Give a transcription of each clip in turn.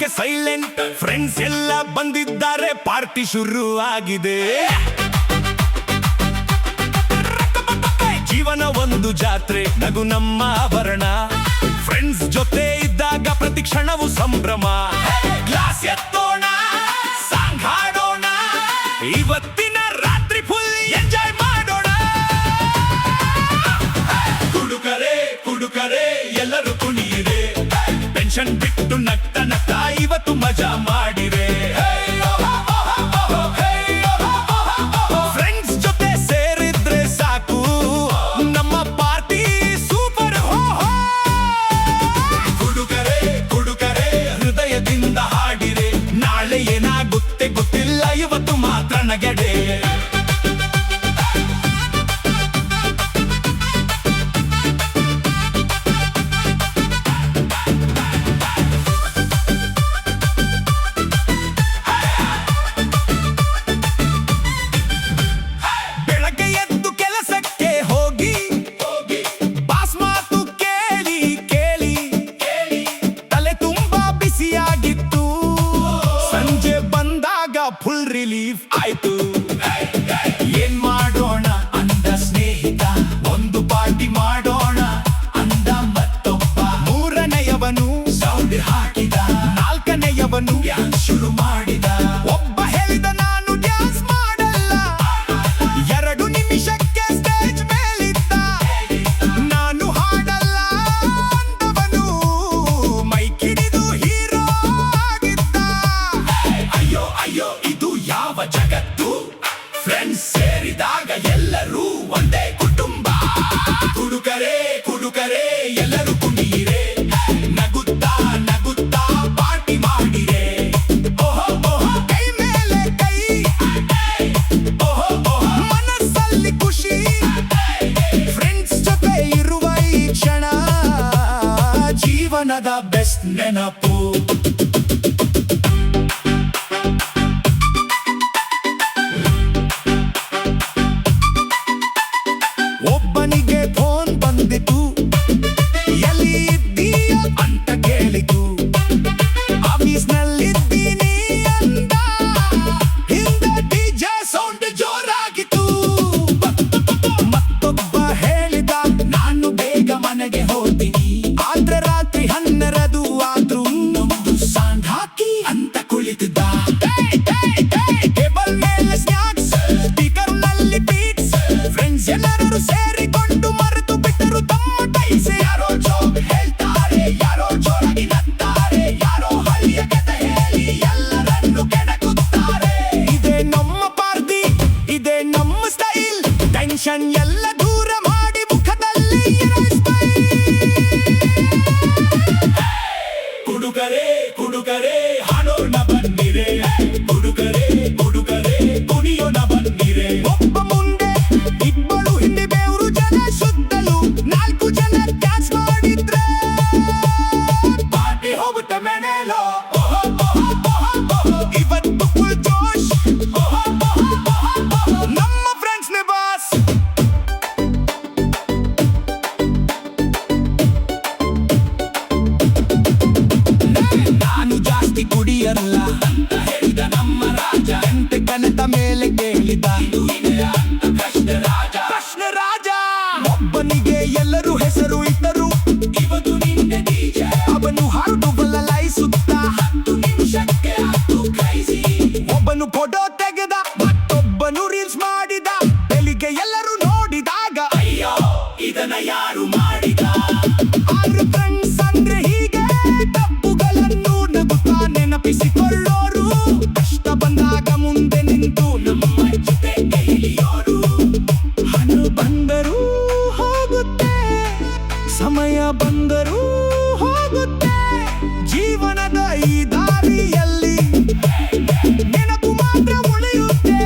ಹಾಗೆ silent. Friends ಎಲ್ಲ ಬಂದಿದ್ದಾರೆ, ಪಾರ್ಟಿ ಶುರು ಆಗಿದೆ. ಜೀವನ ಒಂದು ಜಾತ್ರೆ, ನಗು ನಮ್ಮ ಆಭರಣ. ಫ್ರೆಂಡ್ಸ್ ಜೊತೆ ಇದ್ದಾಗ ಪ್ರತಿ ಕ್ಷಣವು ಸಂಭ್ರಮ. ಗ್ಲಾಸ್ ಎತ್ತೋಣ, ಸಾಂಗ್ ಹಾಡೋಣ, ಇವತ್ತಿನ ರಾತ್ರಿ ಫುಲ್ ಎಂಜಾಯ್ ಮಾಡೋಣ. ಕುಡುಕರೆ ಕುಡುಕರೆ ಎಲ್ಲರೂ ಕುಣಿಯಿರೆ, ಟೆನ್ಷನ್ ಬಿಟ್ಟು ನಗ್ತಾ ನಗ್ತಾ ಇವತ್ತು ಮಜಾ ಮಾಡಿರೆ. ಫ್ರೆಂಡ್ಸ್ ಜೊತೆ ಸೇರಿದ್ರೆ ಸಾಕು, ನಮ್ಮ ಪಾರ್ಟಿ ಸೂಪರ್. ಕುಡುಕರೆ ಕುಡುಕರೆ ಹೃದಯದಿಂದ ಹಾಡಿರೆ, ನಾಳೆ ಏನಾಗುತ್ತೆ ಗೊತ್ತಿಲ್ಲ, ಇವತ್ತು ಮಾತ್ರ ನಗೆಡೆ. ಫುಲ್ ರಿಲೀಫ್ ಆಯ್ತು. ಏನ್ ಮಾಡೋಣ ಅಂದ ಸ್ನೇಹಿತ, ಒಂದು ಪಾರ್ಟಿ ಮಾಡೋಣ ಅಂದ ಮತ್ತೊಬ್ಬ. ಮೂರನೆಯವನು ಸೌಂಡ್ ಹಾಕಿದ, ನಾಲ್ಕನೆಯವನು ಡ್ಯಾನ್ಸ್ ಶುರು ಮಾಡಿದ. ಒಬ್ಬ ಹೇಳಿದ ನಾನು ಡ್ಯಾನ್ಸ್ ಮಾಡಲ್ಲ, 2 ನಿಮಿಷಕ್ಕೆ ಸ್ಟೇಜ್ ಮೇಲಿದ್ದ. ನಾನು ಹಾಡಲ್ಲ ಅಂದವನು ಮೈಕ್ ಹಿಡಿದು ಹೀರೋ ಆಗಿದ್ದ. ಅಯ್ಯೋ ಅಯ್ಯೋ ಇದು ಯಾವ ಜಗತ್ತು, ಫ್ರೆಂಡ್ಸ್ ಸೇರಿದಾಗ ಎಲ್ಲರೂ ಒಂದೇ ಕುಟುಂಬ. ಕುಡುಕರೆ ಕುಡುಕರೆ ಎಲ್ಲರೂ ಕುಣಿಯಿರೆ, ನಗುತ್ತಾ ನಗುತ್ತಾ ಪಾರ್ಟಿ ಮಾಡಿರೆ. ಓಹೋ ಓಹೋ ಕೈ ಮೇಲೆ ಕೈ, ಓಹೋ ಓಹೋ ಮನಸ್ಸಲ್ಲಿ ಖುಷಿ. ಫ್ರೆಂಡ್ಸ್ ಜೊತೆ ಇರುವ ಈ ಕ್ಷಣ ಜೀವನದ ಬೆಸ್ಟ್ ನೆನಪು. ಒಬ್ಬನಿಗೆ ಫೋನ್ ಬಂದಿತು, ಎಲ್ಲಿ ಇದ್ದೀಯ ಅಂತ ಕೇಳಿತು. ಆಫೀಸ್ನಲ್ಲಿದ್ದೀನಿ ಅಂದ, ಹಿಂದೆ ಡಿಜೆ ಸೌಂಡ್ ಜೋರಾಗಿತ್ತು. ಮತ್ತೊಬ್ಬ ಹೇಳಿದ ನಾನು ಬೇಗ ಮನೆಗೆ ಹೋಗ್ತೀನಿ, ಆದ್ರೆ ರಾತ್ರಿ 12 ಆದ್ರೂ ನಮ್ದು ಸಾಂಗ್ ಹಾಕಿ ಅಂತ ಕುಳಿತಿದ್ದ. ಟೇಬಲ್ ಮೇಲೆ ಸ್ನಾಕ್ಸ್, ಸ್ಪೀಕರ್ ನಲ್ಲಿ ಬೀಟ್ಸ್. ಫ್ರೆಂಡ್ಸ್ ಎಲ್ಲರೂ ಸೇರಿಕೊಂಡು ಮರೆತು ಬಿಟ್ಟರು ತಮ್ಮ ಟೈಸೆ. ಯಾರೋ ಜೋಕ್ ಹೇಳ್ತಾರೆ, ಯಾರೋ ಜೋರಾಗಿ ನಗ್ತಾರೆ, ಯಾರೋ ಹಳ್ಳಿಯ ಕಥೆ ಹೇಳಿ ಎಲ್ಲರನ್ನು ಕೆಣಕುತ್ತಾರೆ. ಇದೇ ನಮ್ಮ ಪಾರ್ಟಿ, ಇದೇ ನಮ್ಮ ಸ್ಟೈಲ್. ಟೆನ್ಷನ್ ಎಲ್ಲ ದೂರ ಮಾಡಿ ಮುಖದಲ್ಲಿ ಸ್ಮೈಲ್. ಕುಡುಕರೆ ಕುಡುಕರೆ ಹಾಡೋಣ ಬನ್ನಿರೆ, ಕುಡುಕರೆ ಕುಡುಕರೆ ಕುಣಿಯೋಣ ಬನ್ನಿರೆ. ಒಬ್ಬ ಮುಂದೆ ಇಬ್ಬರು ಹಿಂದೆ, ಬೇವರು ಜನ ಸುತ್ತಲೂ 4 ಜನ ಡ್ಯಾನ್ಸ್ ಮಾಡಿದ್ರೆ ಪಾರ್ಟಿ ಹೋಗುತ್ತೆ ಮೇನೇಲೋ. ಇವತ್ತು ಫುಲ್ ಜೋಶ್, ನಮ್ಮ ಫ್ರೆಂಡ್ಸ್ ನೇ ಬಾಸ್. ನಾನು ಜಾಸ್ತಿ ಕುಡಿಯಲ್ಲ ಅಂತ ಹೇಳಿದ ನಮ್ಮ ರಾಜ. ಎಂಟೆ ಕನತ ಮೇಲೆ ಕೇಳಿದ, ಕೃಷ್ಣ ರಾಜ. ಒಬ್ಬನಿಗೆ ಎಲ್ಲರೂ ಹೆಸರು ಇದ್ದರು, ಇವತ್ತು ನಿನ್ನೆ ಡಿಜೆ. ಅವನು ಹಾಡು ಬದಲಾಯಿಸುತ್ತ 10 ನಿಮಿಷಕ್ಕೆ ಅದು ಕ್ರೈಸಿ. ಒಬ್ಬನು ಫೋಟೋ ತೆಗೆದ, ಮತ್ತೊಬ್ಬನು ರೀಲ್ಸ್ ಮಾಡಿದ. ಬೆಳಿಗ್ಗೆ ಎಲ್ಲರೂ ನೋಡಿದಾಗ ಅಯ್ಯೋ ಇದನ್ನ ಯಾರು ಮಾಡಿದ. 6 ಫ್ರೆಂಡ್ಸ್ ಅಂದ್ರೆ ಹೀಗೆ, ತಪ್ಪುಗಳನ್ನು ನಗುತ್ತಾ ನೆನಪಿಸಿಕೊಳ್ಳೋರು. ಕಷ್ಟ ಬಂದಾಗ ಮುಂದೆ ನಿಂತು ನಮ್ಮ ಜೊತೆ ಹಿಡಿಯೋರು. ಹಣ ಬಂದರೂ ಹೋಗುತ್ತೆ, ಸಮಯ ಬಂದರೂ ಹೋಗುತ್ತೆ. ಜೀವನದ ಈ ದಾರಿಯಲ್ಲಿ ನೆನಪು ಮಾತ್ರ ಉಳಿಯುತ್ತೆ.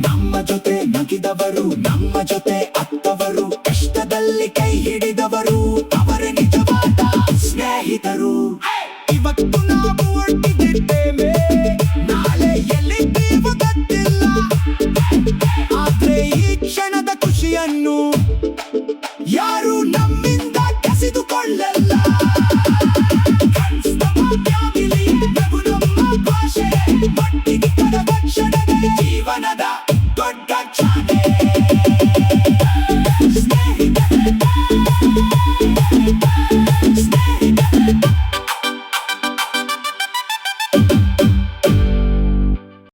ನಮ್ಮ ಜೊತೆ ನಗಿದವರು, ನಮ್ಮ ಜೊತೆ ಅತ್ತವರು, ಕಷ್ಟದಲ್ಲಿ ಕೈ ಹಿಡಿದವರು, ಅವರೇ ನಿಜವಾದ ಸ್ನೇಹಿತರು. ಇವತ್ತು ನಾವು ಒಟ್ಟಿಗಿದ್ದೇವೆ, ನಾಳೆ ಎಲ್ಲಿದ್ದೀವೋ ಗೊತ್ತಿಲ್ಲ. ಆದ್ರೆ ಈ ಕ್ಷಣದ ಖುಷಿಯನ್ನು ಯಾರು